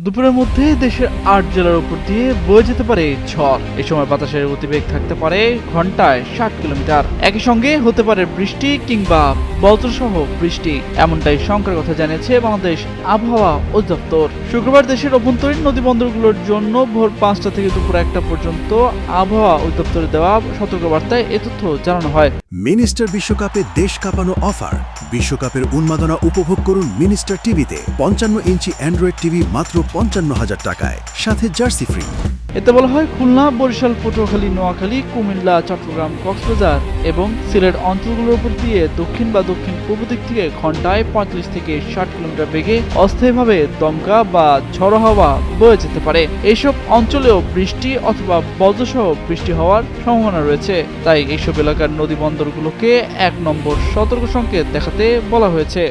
দুপুরের মধ্যে দেশের ৮ জেলার উপর দিয়ে বয়ে যেতে পারে ঝড়। এই সময় বাতাসের গতিবেগ থাকতে পারে ঘন্টায় ৬০ কিলোমিটার। একই সঙ্গে হতে পারে বৃষ্টি কিংবা বজ্রসহ বৃষ্টি, এমনটাই শঙ্কার কথা জানিয়েছে বাংলাদেশ আবহাওয়া অধিদপ্তর। শুক্রবার দেশের অভ্যন্তরীণ নদীবন্দরগুলোর জন্য ভোর ৫টা থেকে দুপুর ১টা পর্যন্ত আবহাওয়া অধিদপ্তরের দেওয়া সতর্কবার্তায় এ তথ্য জানানো হয়। মিনিস্টার বিশ্বকাপে দেশ কাঁপানো অফার। বিশ্বকাপের উন্মাদনা উপভোগ করুন মিনিস্টার টিভিতে। ৫৫ ইঞ্চি অ্যান্ড্রয়েড টিভি মাত্র ৫৫,০০০ টাকায়, সাথে জার্সি ফ্রি। এতে বলা হয়, খুলনা, বরিশাল, পটুয়াখালী, নোয়াখালী, কুমিল্লা, চট্টগ্রাম, কক্সবাজার এবং সিলেট অঞ্চলগুলোর উপর দিয়ে দক্ষিণ বা দক্ষিণ পূর্ব দিক থেকে ঘন্টায় ৩৫ থেকে ৬০ কিলোমিটার বেগে অস্থায়ীভাবে দমকা বা ঝড়ো হাওয়া বয়ে যেতে পারে। এইসব অঞ্চলেও বৃষ্টি অথবা বজ্রসহ বৃষ্টি হওয়ার সম্ভাবনা রয়েছে। তাই এইসব এলাকার নদী বন্দরগুলোকে ১ নম্বর সতর্ক সংকেত দেখাতে বলা হয়েছে।